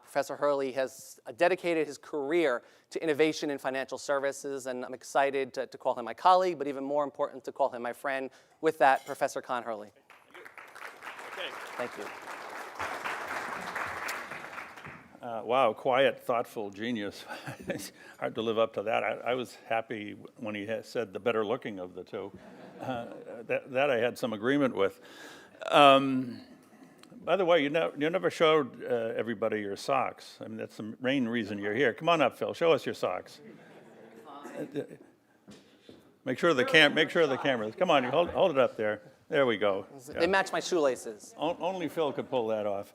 Professor Hurley has dedicated his career to innovation in financial services, and I'm excited to call him my colleague, but even more important to call him my friend. With that, Professor Con Hurley. Thank you. Wow, quiet, thoughtful genius. It's hard to live up to that. I was happy when he said the better looking of the two. That I had some agreement with. By the way, you never showed everybody your socks. I mean, that's the main reason you're here. Come on up, Phil. Show us your socks. Make sure the cameras. Come on, you hold it up there. There we go. They match my shoelaces. Only Phil could pull that off.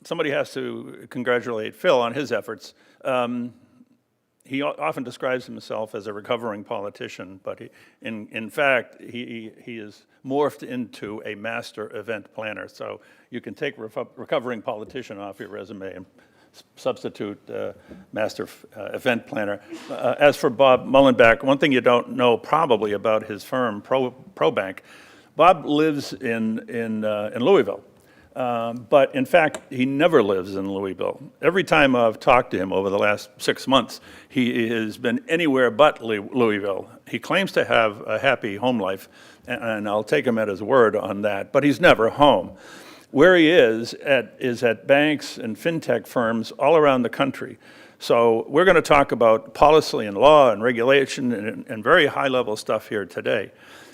Somebody has to congratulate Phil on his efforts. He often describes himself as a recovering politician, but in fact, he is morphed into a master event planner. So you can take recovering politician off your resume and substitute master event planner. As for Bob Mullenbeck, one thing you don't know probably about his firm, ProBank, Bob lives in Louisville. But in fact, he never lives in Louisville. Every time I've talked to him over the last 6 months, he has been anywhere but Louisville. He claims to have a happy home life, and I'll take him at his word on that, but he's never home. Where he is at banks and fintech firms all around the country. So we're going to talk about policy and law and regulation and very high-level stuff here today.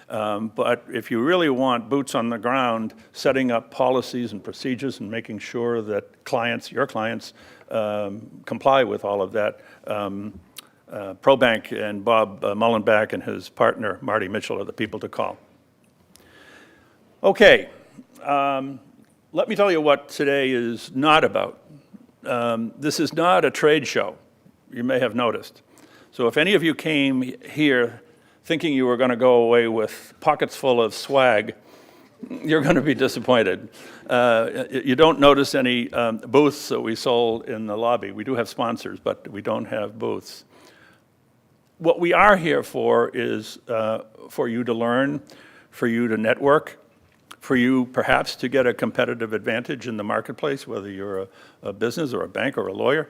But if you really want boots on the ground, setting up policies and procedures and making sure that your clients, comply with all of that, ProBank and Bob Mullenbeck and his partner, Marty Mitchell, are the people to call. Okay, let me tell you what today is not about. This is not a trade show, you may have noticed. So if any of you came here thinking you were going to go away with pockets full of swag, you're going to be disappointed. You don't notice any booths that we sold in the lobby. We do have sponsors, but we don't have booths. What we are here for is for you to learn, for you to network, for you perhaps to get a competitive advantage in the marketplace, whether you're a business or a bank or a lawyer.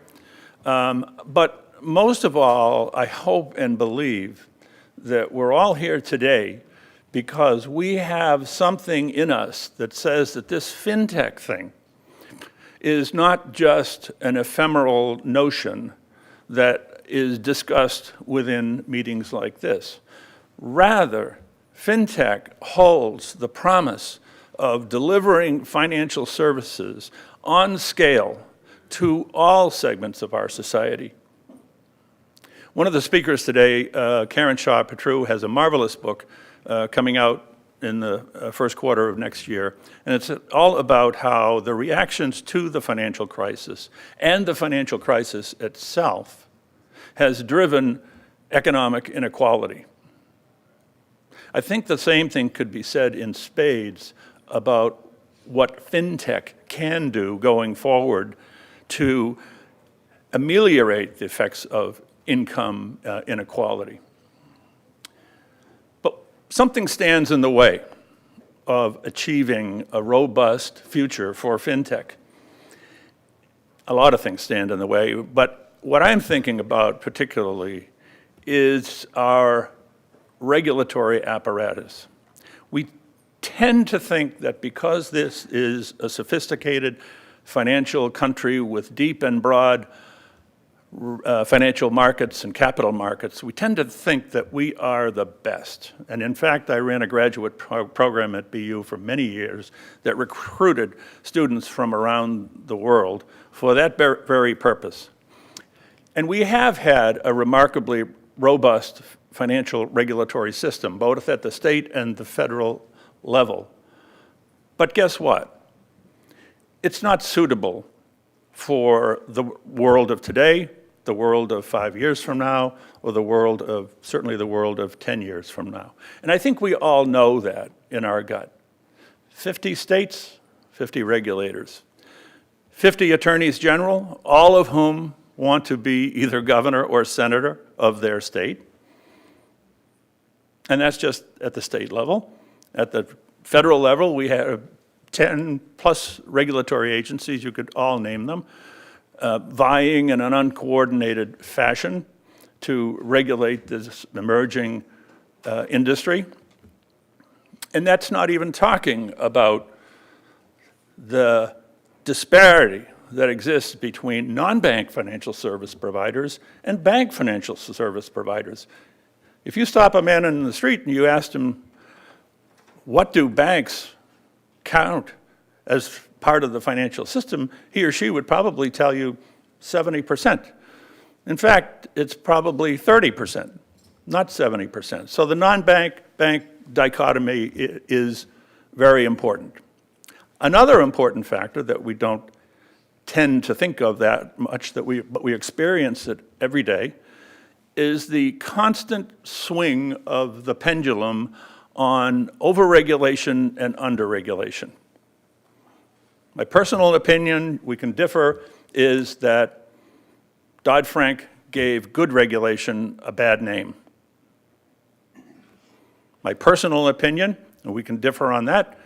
But most of all, I hope and believe that we're all here today because we have something in us that says that this fintech thing is not just an ephemeral notion that is discussed within meetings like this. Rather, fintech holds the promise of delivering financial services on scale to all segments of our society. One of the speakers today, Karen Shaw-Petrou, has a marvelous book coming out in the first quarter of next year, and it's all about how the reactions to the financial crisis and the financial crisis itself has driven economic inequality. I think the same thing could be said in spades about what fintech can do going forward to ameliorate the effects of income inequality. But something stands in the way of achieving a robust future for fintech. A lot of things stand in the way, but what I'm thinking about particularly is our regulatory apparatus. We tend to think that because this is a sophisticated financial country with deep and broad financial markets and capital markets, we tend to think that we are the best. And in fact, I ran a graduate program at BU for many years that recruited students from around the world for that very purpose. And we have had a remarkably robust financial regulatory system, both at the state and the federal level. But guess what? It's not suitable for the world of today, the world of 5 years from now, or certainly the world of 10 years from now. And I think we all know that in our gut. 50 states, 50 regulators, 50 attorneys general, all of whom want to be either governor or senator of their state. And that's just at the state level. At the federal level, we have 10 plus regulatory agencies, you could all name them, vying in an uncoordinated fashion to regulate this emerging industry. And that's not even talking about the disparity that exists between non-bank financial service providers and bank financial service providers. If you stop a man in the street and you ask him, what do banks count as part of the financial system, he or she would probably tell you 70%. In fact, it's probably 30%, not 70%. So the non-bank bank dichotomy is very important. Another important factor that we don't tend to think of that much, but we experience it every day, is the constant swing of the pendulum on overregulation and underregulation. My personal opinion, we can differ, is that Dodd-Frank gave good regulation a bad name. My personal opinion, and we can differ on that,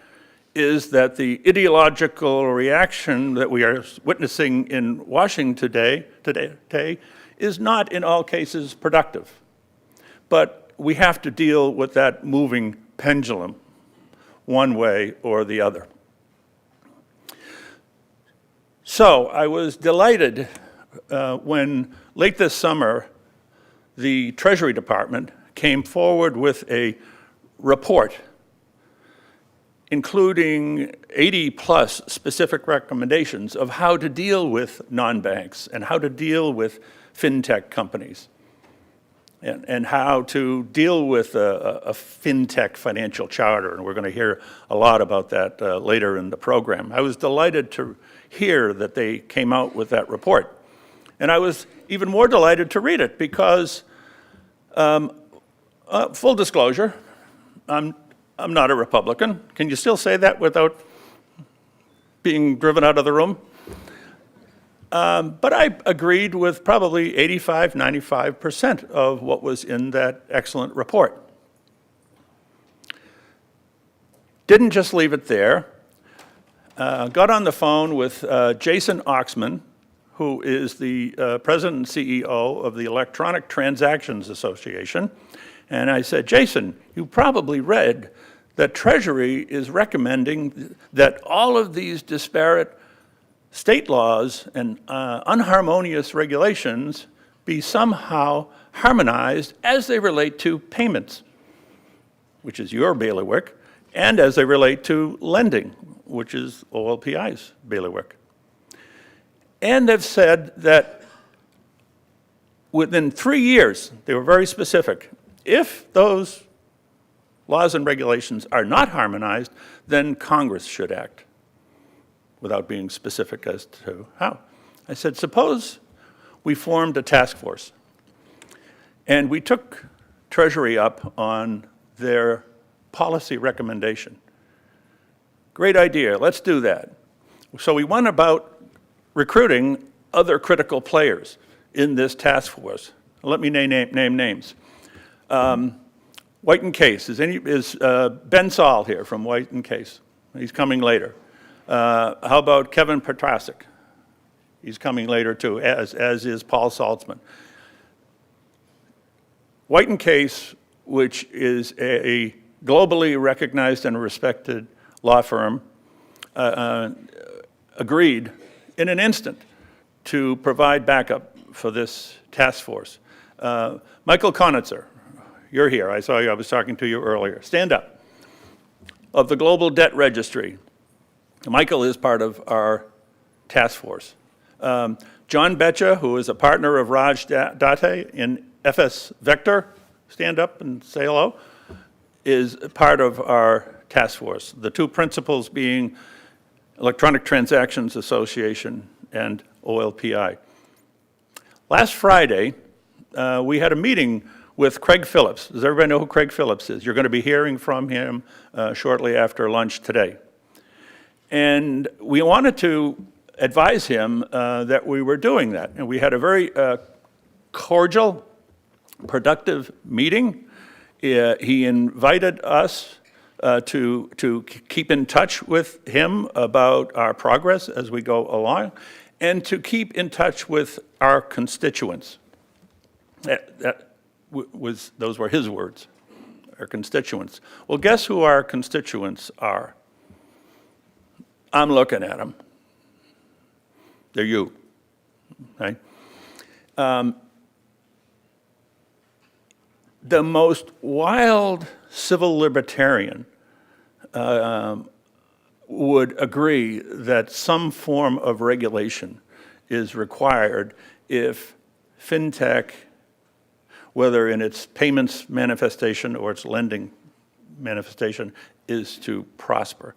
is that the ideological reaction that we are witnessing in Washington today is not in all cases productive. But we have to deal with that moving pendulum one way or the other. So I was delighted when late this summer the Treasury Department came forward with a report including 80 plus specific recommendations of how to deal with non-banks and how to deal with fintech companies and how to deal with a fintech financial charter. And we're going to hear a lot about that later in the program. I was delighted to hear that they came out with that report. And I was even more delighted to read it because, full disclosure, I'm not a Republican. Can you still say that without being driven out of the room? But I agreed with probably 85, 95% of what was in that excellent report. Didn't just leave it there. Got on the phone with Jason Oxman, who is the president and CEO of the Electronic Transactions Association. And I said, Jason, you probably read that Treasury is recommending that all of these disparate state laws and unharmonious regulations be somehow harmonized as they relate to payments, which is your bailiwick, and as they relate to lending, which is OLPI's bailiwick. And they've said that within 3 years, they were very specific, if those laws and regulations are not harmonized, then Congress should act, without being specific as to how. I said, suppose we formed a task force, and we took Treasury up on their policy recommendation. Great idea, let's do that. So we went about recruiting other critical players in this task force. Let me name names. White & Case, is Ben Saul here from White & Case? He's coming later. How about Kevin Petrasik? He's coming later too, as is Paul Saltzman. White & Case, which is a globally recognized and respected law firm, agreed in an instant to provide backup for this task force. Michael Konitzer, you're here. I saw you. I was talking to you earlier. Stand up. Of the Global Debt Registry. Michael is part of our task force. John Betcha, who is a partner of Raj Date in FS Vector, stand up and say hello, is part of our task force. The two principals being Electronic Transactions Association and OLPI. Last Friday, we had a meeting with Craig Phillips. Does everybody know who Craig Phillips is? You're going to be hearing from him shortly after lunch today. And we wanted to advise him that we were doing that. And we had a very cordial, productive meeting. He invited us to keep in touch with him about our progress as we go along, and to keep in touch with our constituents. Those were his words, our constituents. Well, guess who our constituents are? I'm looking at them. They're you, right? The most wild civil libertarian would agree that some form of regulation is required if fintech, whether in its payments manifestation or its lending manifestation, is to prosper.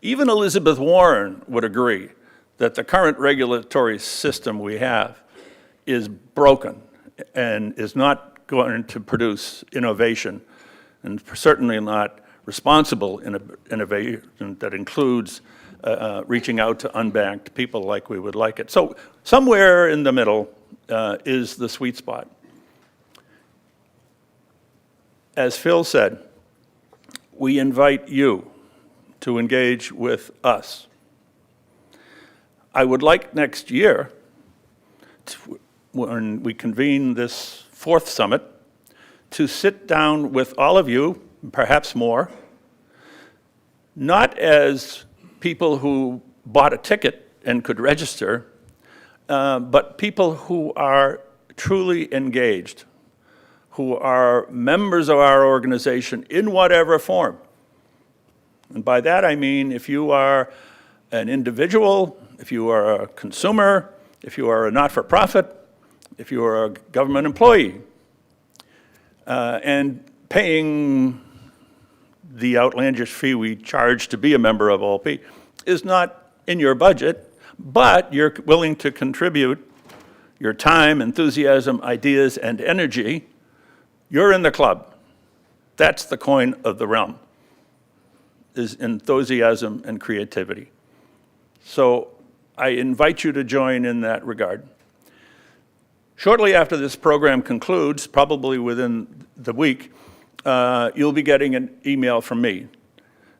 Even Elizabeth Warren would agree that the current regulatory system we have is broken and is not going to produce innovation, and certainly not responsible innovation that includes reaching out to unbanked people like we would like it. So somewhere in the middle is the sweet spot. As Phil said, we invite you to engage with us. I would like next year, when we convene this 4th summit, to sit down with all of you, perhaps more, not as people who bought a ticket and could register, but people who are truly engaged, who are members of our organization in whatever form. And by that I mean if you are an individual, if you are a consumer, if you are a not-for-profit, if you are a government employee, and paying the outlandish fee we charge to be a member of OLPI is not in your budget, but you're willing to contribute your time, enthusiasm, ideas, and energy, you're in the club. That's the coin of the realm, is enthusiasm and creativity. So I invite you to join in that regard. Shortly after this program concludes, probably within the week, you'll be getting an email from me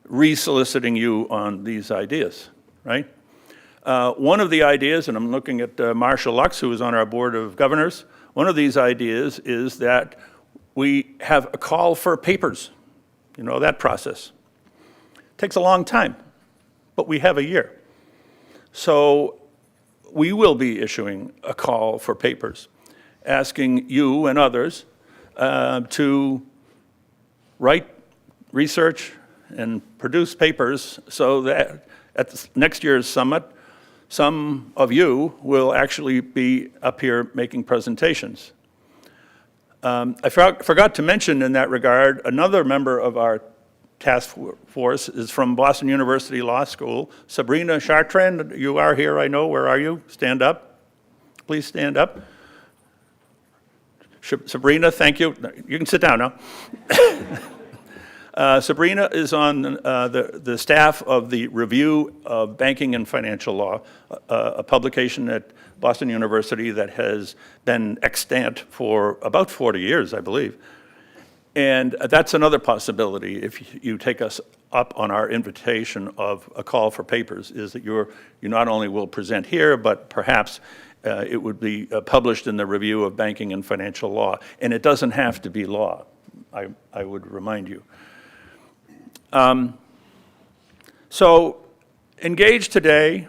re-soliciting you on these ideas, right? One of the ideas, and I'm looking at Marshall Lux, who is on our board of governors, one of these ideas is that we have a call for papers. You know, that process. Takes a long time, but we have a year. So we will be issuing a call for papers, asking you and others to write research and produce papers so that at next year's summit, some of you will actually be up here making presentations. I forgot to mention in that regard, another member of our task force is from Boston University Law School. Sabrina Chartrand, you are here, I know. Where are you? Stand up. Please stand up. Sabrina, thank you. You can sit down now. Sabrina is on the staff of the Review of Banking and Financial Law, a publication at Boston University that has been extant for about 40 years, I believe. And that's another possibility, if you take us up on our invitation of a call for papers, is that you not only will present here, but perhaps it would be published in the Review of Banking and Financial Law. And it doesn't have to be law, I would remind you. So engage today.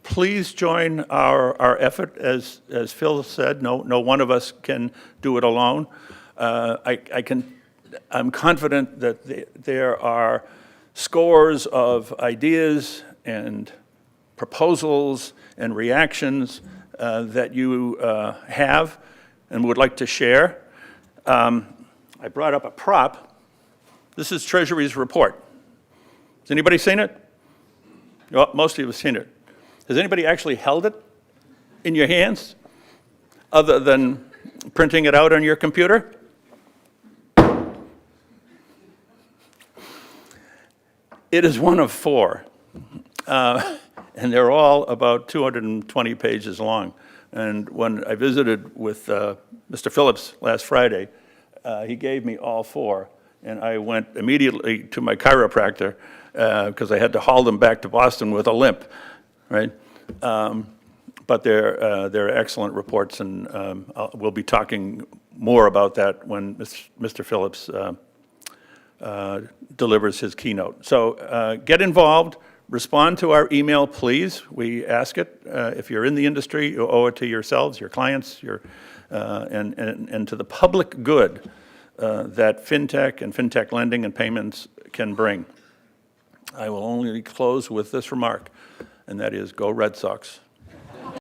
Please join our effort. As Phil said, no one of us can do it alone. I'm confident that there are scores of ideas and proposals and reactions that you have and would like to share. I brought up a prop. This is Treasury's report. Has anybody seen it? Well, most of you have seen it. Has anybody actually held it in your hands other than printing it out on your computer? It is one of 4, and they're all about 220 pages long. And when I visited with Mr. Phillips last Friday, he gave me all 4. and I went immediately to my chiropractor because I had to haul them back to Boston with a limp, right? But they're excellent reports, and we'll be talking more about that when Mr. Phillips delivers his keynote. So get involved, respond to our email, please. We ask it. If you're in the industry, you owe it to yourselves, your clients, and to the public good that fintech and fintech lending and payments can bring. I will only close with this remark, and that is, go Red Sox.